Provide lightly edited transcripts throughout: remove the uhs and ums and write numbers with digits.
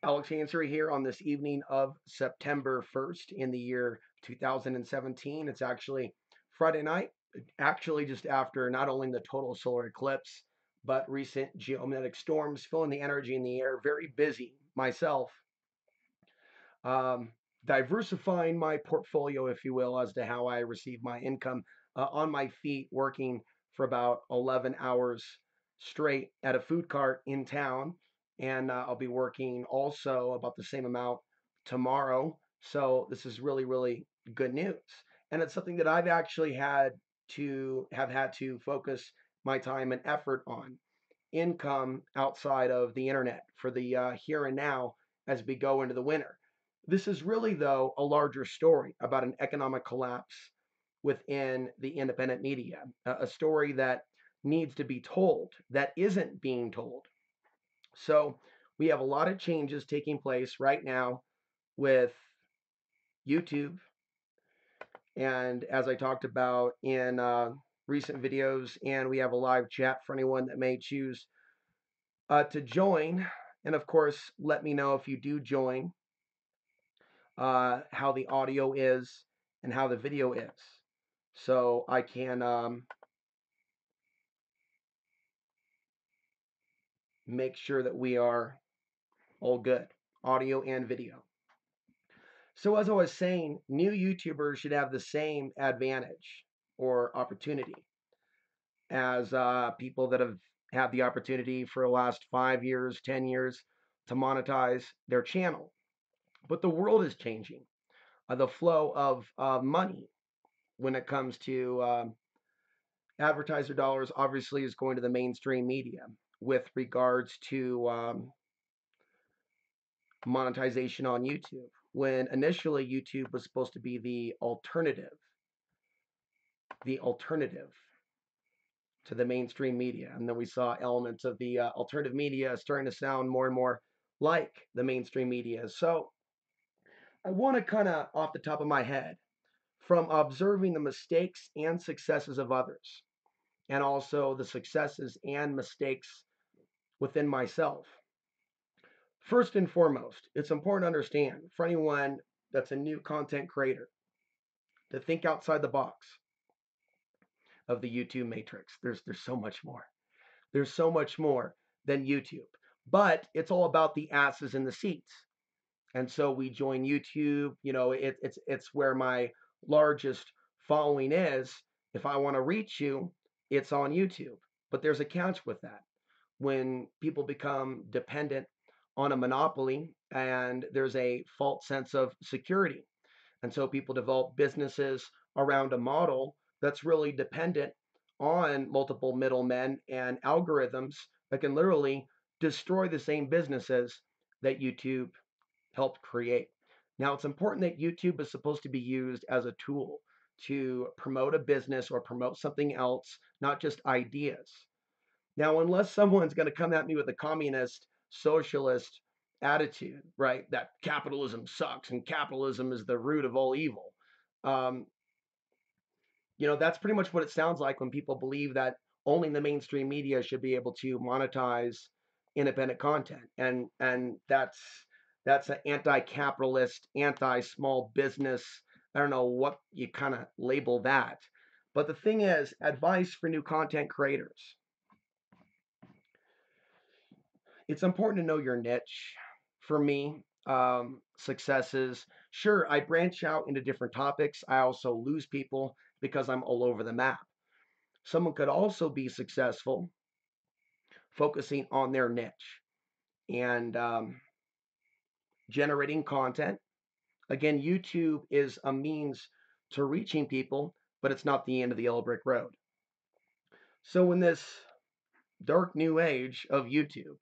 Alex Ansary here on this evening of September 1st in the year 2017. It's actually Friday night, actually just after not only the total solar eclipse, but recent geomagnetic storms, feeling the energy in the air, very busy myself, um, diversifying my portfolio, if you will, as to how I receive my income on my feet, working for about 11 hours straight at a food cart in town. And I'll be working also about the same amount tomorrow. So this is really, really good news. And it's something that I've actually had to focus my time and effort on income outside of the internet for the here and now as we go into the winter. This is really, though, a larger story about an economic collapse within the independent media, a story that needs to be told that isn't being told. So we have a lot of changes taking place right now with YouTube. And as I talked about in recent videos, and we have a live chat for anyone that may choose to join. And of course, let me know if you do join how the audio is and how the video is. So I can make sure that we are all good, audio and video. So as I was saying, new YouTubers should have the same advantage or opportunity as people that have had the opportunity for the last 5 years, 10 years to monetize their channel. But the world is changing. The flow of money when it comes to advertiser dollars obviously is going to the mainstream media with regards to monetization on YouTube. When initially YouTube was supposed to be the alternative to the mainstream media, and then we saw elements of the alternative media starting to sound more and more like the mainstream media. So I want to kind of off the top of my head, from observing the mistakes and successes of others, and also the successes and mistakes within myself. First and foremost, it's important to understand for anyone that's a new content creator to think outside the box of the YouTube matrix. There's so much more. There's so much more than YouTube. But it's all about the asses in the seats. And so we join YouTube. It's where my largest following is. If I want to reach you, it's on YouTube. But there's a catch with that. When people become dependent on a monopoly and there's a false sense of security. And so people develop businesses around a model that's really dependent on multiple middlemen and algorithms that can literally destroy the same businesses that YouTube helped create. Now, it's important that YouTube is supposed to be used as a tool to promote a business or promote something else, not just ideas. Now, unless someone's going to come at me with a communist, socialist attitude, right, that capitalism sucks and capitalism is the root of all evil, um, that's pretty much what it sounds like when people believe that only the mainstream media should be able to monetize independent content, and that's an anti-capitalist, anti-small business. I don't know what you kind of label that, but the thing is, advice for new content creators: it's important to know your niche. For me, successes. Sure, I branch out into different topics. I also lose people because I'm all over the map. Someone could also be successful focusing on their niche and generating content. Again, YouTube is a means to reaching people, but it's not the end of the yellow brick road. So, in this dark new age of YouTube,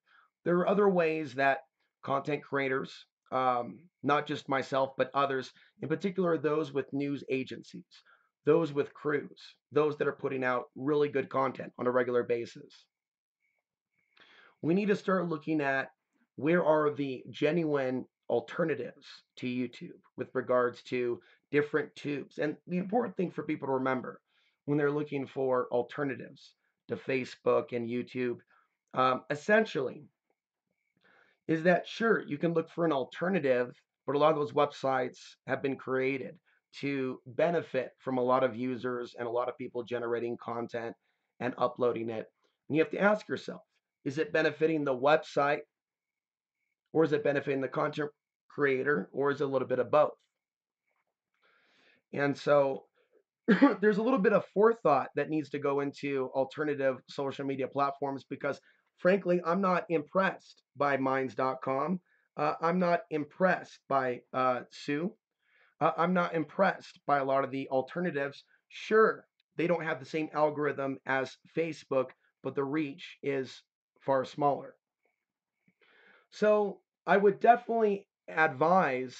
there are other ways that content creators, not just myself, but others, in particular, those with news agencies, those with crews, those that are putting out really good content on a regular basis. We need to start looking at where are the genuine alternatives to YouTube with regards to different tubes. And the important thing for people to remember when they're looking for alternatives to Facebook and YouTube, essentially, is that sure, you can look for an alternative, but a lot of those websites have been created to benefit from a lot of users and a lot of people generating content and uploading it. And you have to ask yourself, is it benefiting the website or is it benefiting the content creator or is it a little bit of both? And so there's a little bit of forethought that needs to go into alternative social media platforms because, frankly, I'm not impressed by Minds.com. I'm not impressed by Sue. I'm not impressed by a lot of the alternatives. Sure, they don't have the same algorithm as Facebook, but the reach is far smaller. So I would definitely advise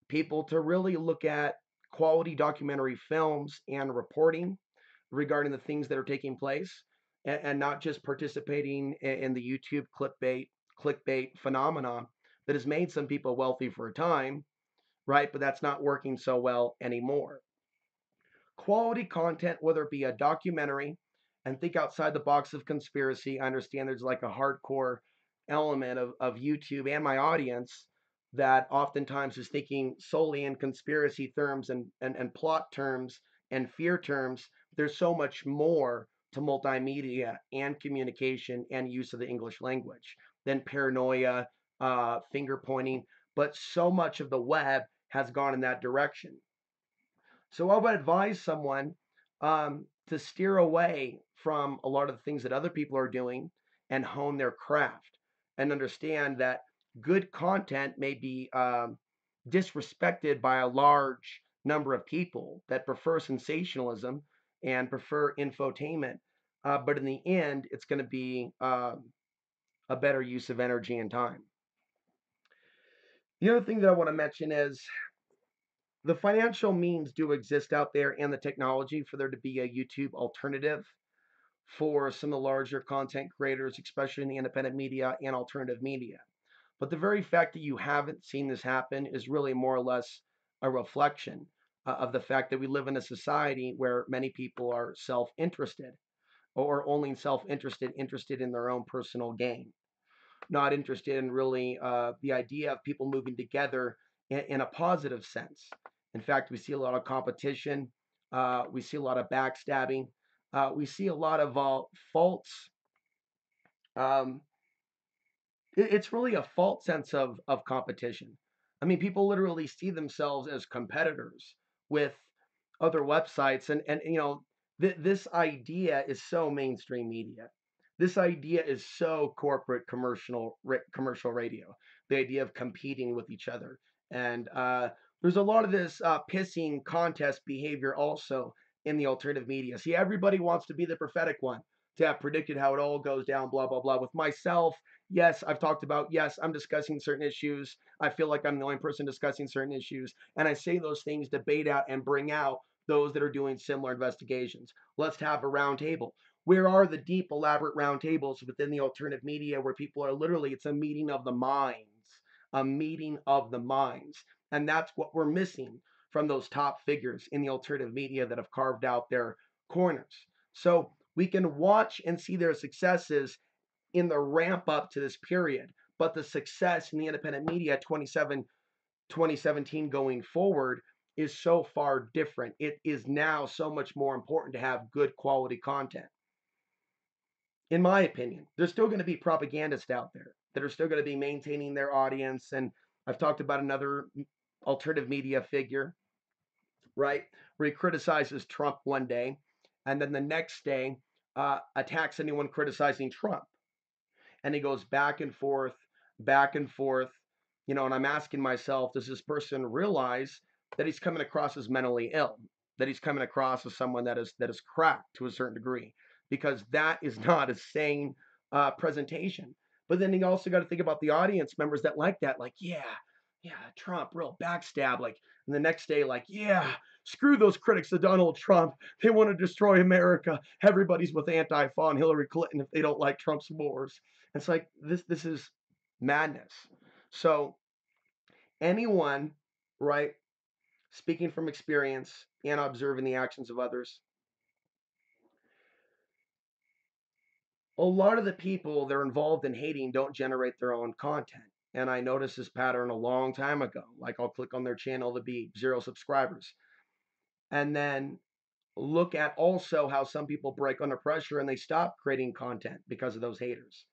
people to really look at quality documentary films and reporting regarding the things that are taking place and not just participating in the YouTube clickbait phenomenon that has made some people wealthy for a time, right? But that's not working so well anymore. Quality content, whether it be a documentary, and think outside the box of conspiracy. I understand there's like a hardcore element of YouTube and my audience that oftentimes is thinking solely in conspiracy terms and plot terms and fear terms. There's so much more to multimedia and communication and use of the English language than paranoia, finger pointing, but so much of the web has gone in that direction. So I would advise someone to steer away from a lot of the things that other people are doing and hone their craft and understand that good content may be disrespected by a large number of people that prefer sensationalism and prefer infotainment. But in the end, it's going to be a better use of energy and time. The other thing that I want to mention is the financial means do exist out there and the technology for there to be a YouTube alternative for some of the larger content creators, especially in the independent media and alternative media. But the very fact that you haven't seen this happen is really more or less a reflection of the fact that we live in a society where many people are self interested or only self interested in their own personal gain, not interested in really the idea of people moving together in a positive sense. In fact, we see a lot of competition, we see a lot of backstabbing, we see a lot of false. Um, it's really a false sense of competition. I mean, people literally see themselves as competitors with other websites, and this idea is so mainstream media. This idea is so corporate commercial radio. The idea of competing with each other, and there's a lot of this pissing contest behavior also in the alternative media. See, everybody wants to be the prophetic one to have predicted how it all goes down. Blah blah blah. With myself, yes, I've talked about, yes, I'm discussing certain issues. I feel like I'm the only person discussing certain issues. And I say those things to bait out and bring out those that are doing similar investigations. Let's have a round table. Where are the deep, elaborate round tables within the alternative media where people are literally, it's a meeting of the minds, a meeting of the minds. And that's what we're missing from those top figures in the alternative media that have carved out their corners. So we can watch and see their successes in the ramp up to this period. But the success in the independent media 2017 going forward is so far different. It is now so much more important to have good quality content. In my opinion, there's still going to be propagandists out there that are still going to be maintaining their audience. And I've talked about another alternative media figure, right, where he criticizes Trump one day and then the next day attacks anyone criticizing Trump, and he goes back and forth, and I'm asking myself, does this person realize that he's coming across as mentally ill, that he's coming across as someone that is cracked to a certain degree, because that is not a sane presentation. But then you also got to think about the audience members that like that, like, yeah, Trump, real backstab, like, and the next day, like, yeah, screw those critics of Donald Trump. They want to destroy America. Everybody's with Antifa and Hillary Clinton if they don't like Trump's wars. It's like this is madness. So anyone, right, speaking from experience and observing the actions of others, a lot of the people that are involved in hating don't generate their own content. and I noticed this pattern a long time ago. Like I'll click on their channel to be 0 subscribers, and then look at also how some people break under pressure and they stop creating content because of those haters.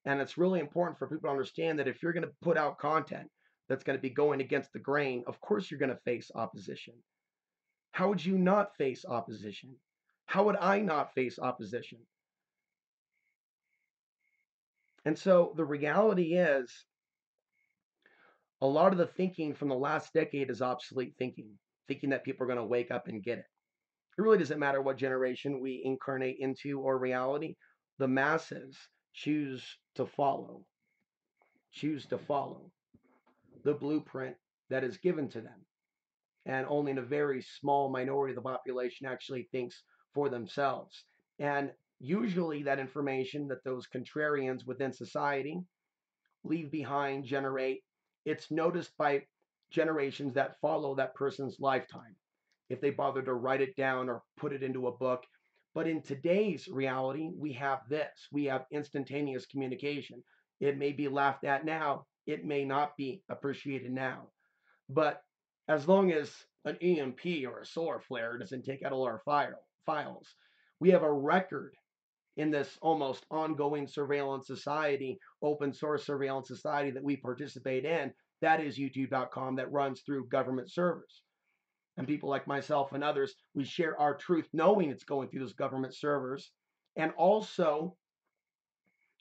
And it's really important for people to understand that if you're going to put out content that's going to be going against the grain, of course you're going to face opposition. How would you not face opposition? How would I not face opposition? And so the reality is, a lot of the thinking from the last decade is obsolete thinking, thinking that people are going to wake up and get it. It really doesn't matter what generation we incarnate into or reality. The masses choose to follow, choose to follow the blueprint that is given to them. And only in a very small minority of the population actually thinks for themselves. And usually that information that those contrarians within society leave behind generate, it's noticed by generations that follow that person's lifetime, if they bother to write it down or put it into a book. But in today's reality, we have this. We have instantaneous communication. It may be laughed at now, it may not be appreciated now. But as long as an EMP or a solar flare doesn't take out all our files, we have a record in this almost ongoing surveillance society, open source surveillance society that we participate in. That is youtube.com, that runs through government servers. And people like myself and others, we share our truth knowing it's going through those government servers. And also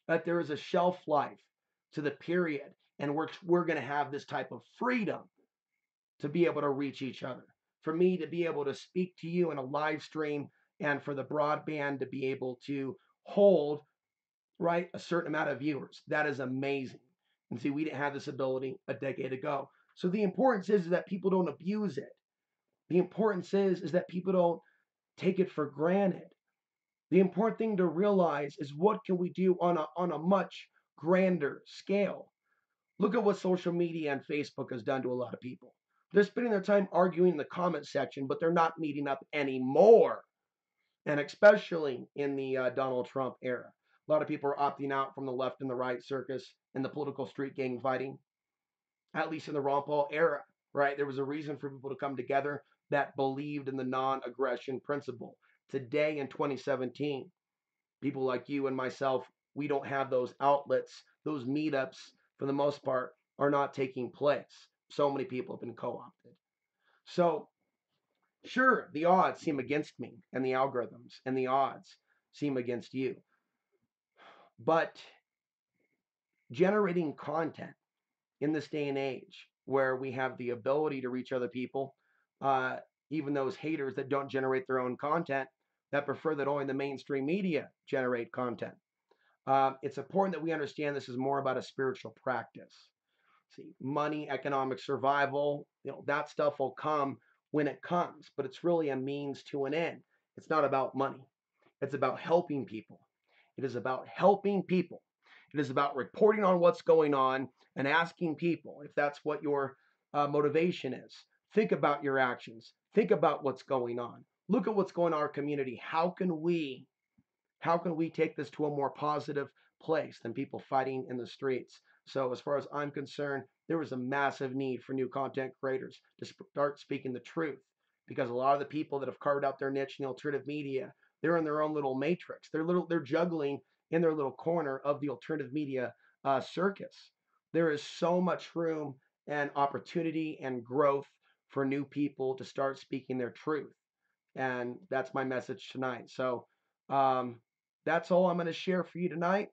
that there is a shelf life to the period. And we're going to have this type of freedom to be able to reach each other. For me to be able to speak to you in a live stream, and for the broadband to be able to hold, right, a certain amount of viewers. That is amazing. And see, we didn't have this ability a decade ago. So the importance is that people don't abuse it. The importance is that people don't take it for granted. The important thing to realize is, what can we do on a much grander scale? Look at what social media and Facebook has done to a lot of people. They're spending their time arguing in the comment section, but they're not meeting up anymore. And especially in the Donald Trump era, a lot of people are opting out from the left and the right circus and the political street gang fighting, at least in the Ron Paul era, right? There was a reason for people to come together that believed in the non aggression principle. Today in 2017, people like you and myself, we don't have those outlets. Those meetups, for the most part, are not taking place. So many people have been co opted. So, sure, the odds seem against me, and the algorithms and the odds seem against you. But generating content in this day and age where we have the ability to reach other people, uh, even those haters that don't generate their own content, that prefer that only the mainstream media generate content. It's important that we understand this is more about a spiritual practice. See, money, economic survival, that stuff will come when it comes, but it's really a means to an end. It's not about money. It's about helping people. It is about helping people. It is about reporting on what's going on and asking people if that's what your motivation is. Think about your actions. Think about what's going on. Look at what's going on in our community. How can we take this to a more positive place than people fighting in the streets? So as far as I'm concerned, there is a massive need for new content creators to start speaking the truth, because a lot of the people that have carved out their niche in the alternative media, they're in their own little matrix. They're juggling in their little corner of the alternative media circus. There is so much room and opportunity and growth for new people to start speaking their truth. And that's my message tonight. So um, that's all I'm going to share for you tonight.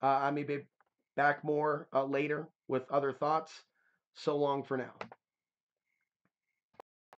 I may be back more later with other thoughts. So long for now.